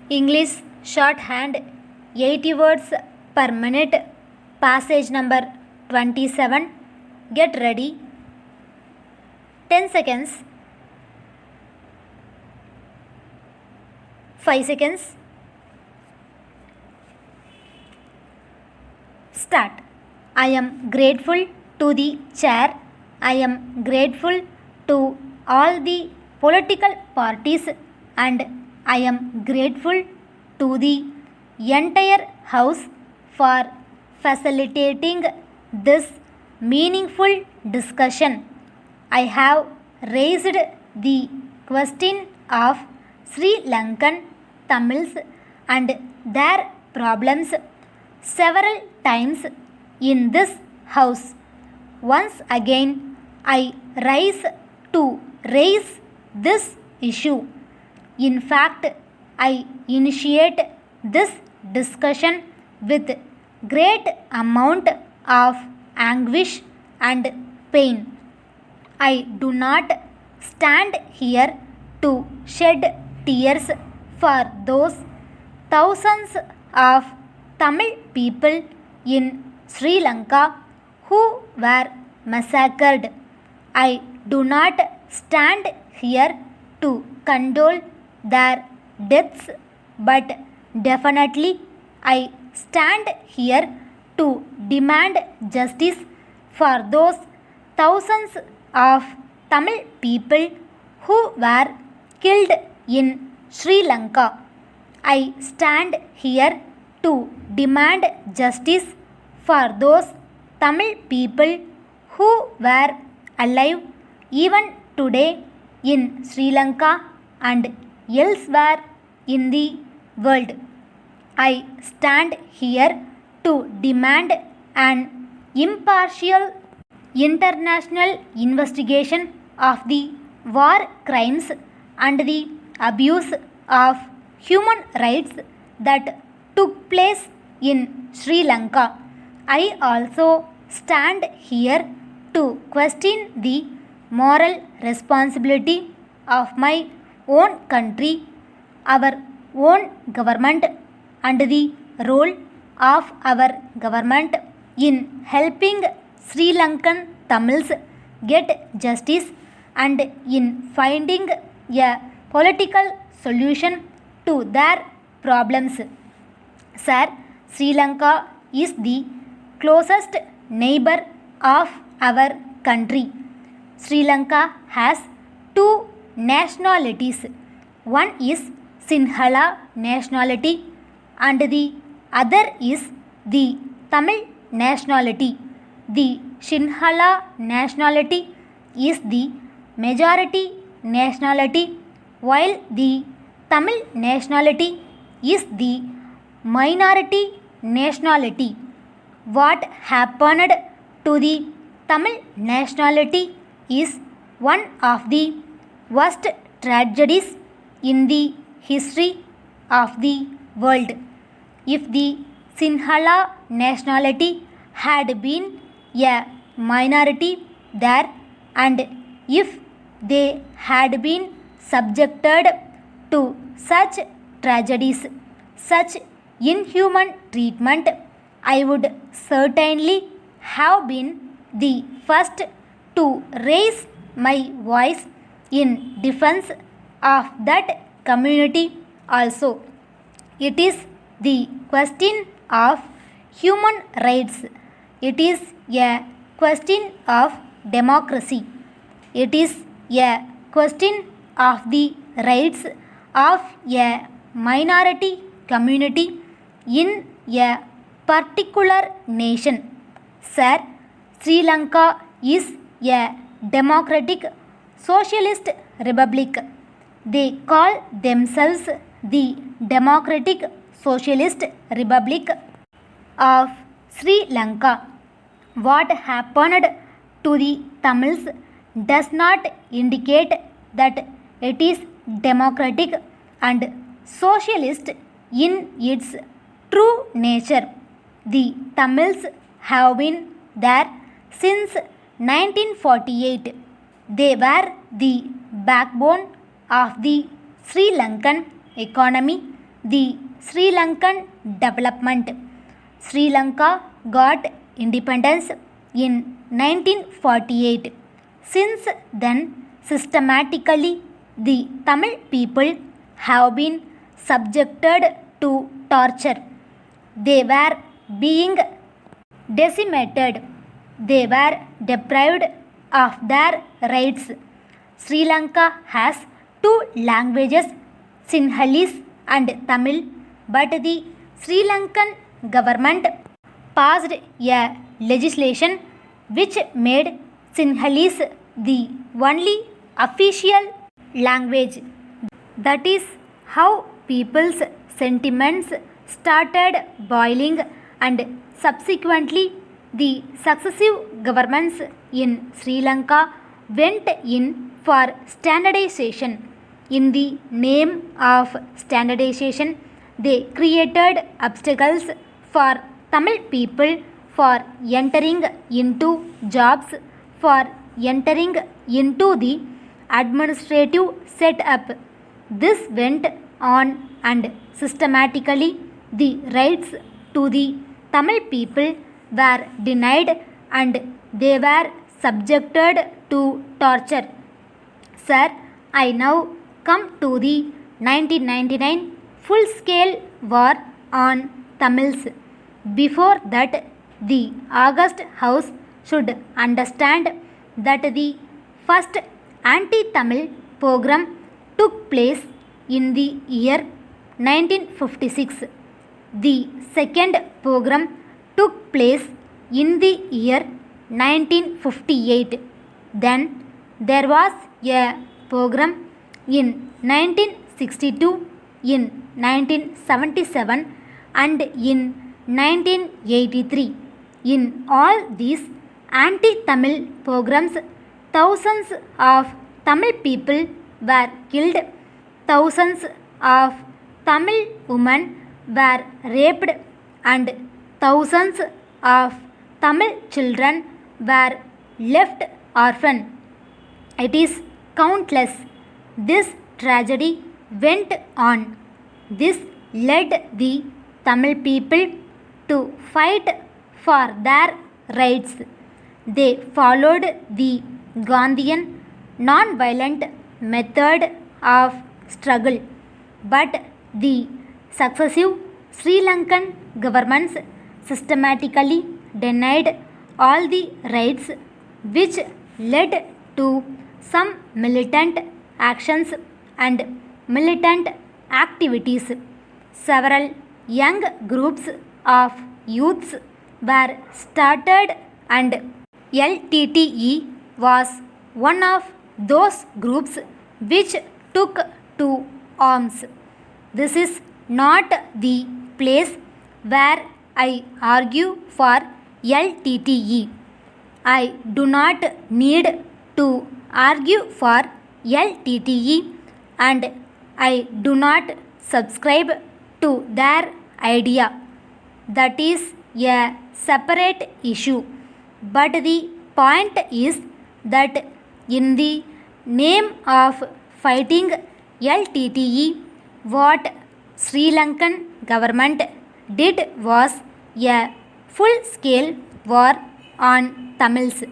English shorthand 80 words per minute. Passage number 27. Get ready. 10 seconds. 5 seconds. Start. I am grateful to the chair. I am grateful to all the political parties, and I am grateful to the entire House for facilitating this meaningful discussion. I have raised the question of Sri Lankan Tamils and their problems several times in this House. Once again, I rise to raise this issue. In fact, I initiate this discussion with great amount of anguish and pain. I do not stand here to shed tears for those thousands of Tamil people in Sri Lanka who were massacred. I do not stand here to condole their deaths, but definitely I stand here to demand justice for those thousands of Tamil people who were killed in Sri Lanka. I stand here to demand justice for those Tamil people who were alive even today in Sri Lanka and elsewhere in the world. I stand here to demand an impartial international investigation of the war crimes and the abuse of human rights that took place in Sri Lanka. I also stand here to question the moral responsibility of my own country, our own government, and the role of our government in helping Sri Lankan Tamils get justice and in finding a political solution to their problems. Sir, Sri Lanka is the closest neighbor of our country. Sri Lanka has two nationalities. One is Sinhala nationality and the other is the Tamil nationality. The Sinhala nationality is the majority nationality, while the Tamil nationality is the minority nationality. What happened to the Tamil nationality is one of the worst tragedies in the history of the world. If the Sinhala nationality had been a minority there, and if they had been subjected to such tragedies, such inhuman treatment, I would certainly have been the first to raise my voice in defense of that community also. It is the question of human rights. It is a question of democracy. It is a question of the rights of a minority community in a particular nation. Sir, Sri Lanka is a democratic socialist republic. They call themselves the Democratic Socialist Republic of Sri Lanka. What happened to the Tamils does not indicate that it is democratic and socialist in its true nature. The Tamils have been there since 1948. They were the backbone of the Sri Lankan economy. the Sri Lankan development. Sri Lanka got independence in 1948. Since then, systematically, the Tamil people have been subjected to torture. They were being decimated. They were deprived of their rights. Sri Lanka has two languages, Sinhalese and Tamil, but the Sri Lankan government passed a legislation which made Sinhalese the only official language. That is how people's sentiments started boiling, and subsequently the successive governments in Sri Lanka went in for standardization. In the name of standardization, they created obstacles for Tamil people for entering into jobs, for entering into the administrative setup. This went on, and systematically the rights to the Tamil people were denied and they were subjected to torture. Sir, I now come to the 1999 full-scale war on Tamils. Before that, the August House should understand that the first anti-Tamil pogrom took place in the year 1956. The second pogrom took place in the year 1958. Then there was a pogrom in 1962, in 1977 and in 1983. In all these anti-Tamil pogroms, thousands of Tamil people were killed, thousands of Tamil women were raped, and thousands of Tamil children were left orphan. It is countless. This tragedy went on. This led the Tamil people to fight for their rights. They followed the Gandhian non-violent method of struggle, but the successive Sri Lankan governments systematically denied all the rights, which led to some militant actions and militant activities. Several young groups of youths were started, and LTTE was one of those groups which took to arms. This is not the place where I argue for LTTE. I do not need to argue for LTTE, and I do not subscribe to their idea. That is a separate issue. But the point is that in the name of fighting LTTE, what Sri Lankan government did was a full-scale war on Tamils.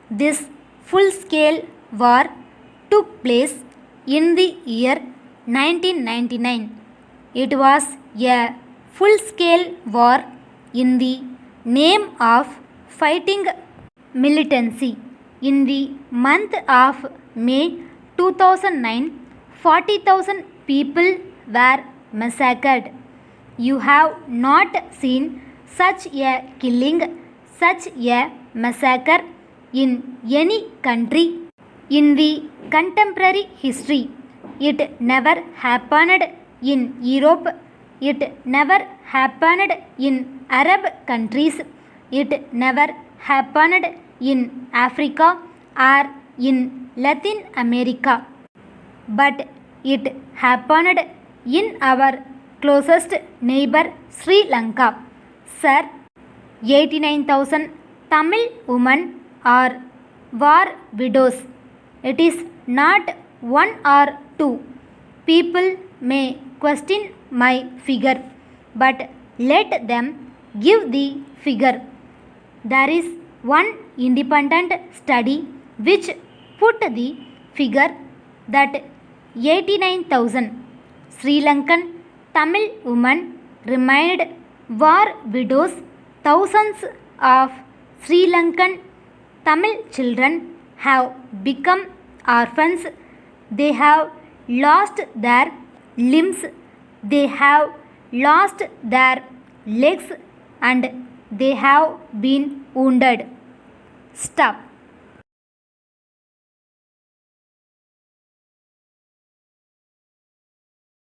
This full-scale war took place in the year 1999. It was a full-scale war in the name of fighting militancy. In the month of May 2009, 40,000 people were massacred. You have not seen such a killing, such a massacre in any country in the contemporary history. It never happened in Europe. It never happened in Arab countries. It never happened in Africa or in Latin America. But it happened in our closest neighbor Sri Lanka. Sir, 89,000 Tamil women are war widows. It is not one or two. People may question my figure, but let them give the figure. There is one independent study which put the figure that 89,000 Sri Lankan Tamil women remained war widows. Thousands of Sri Lankan Tamil children have become orphans. They have lost their limbs, they have lost their legs, and they have been wounded. Stop.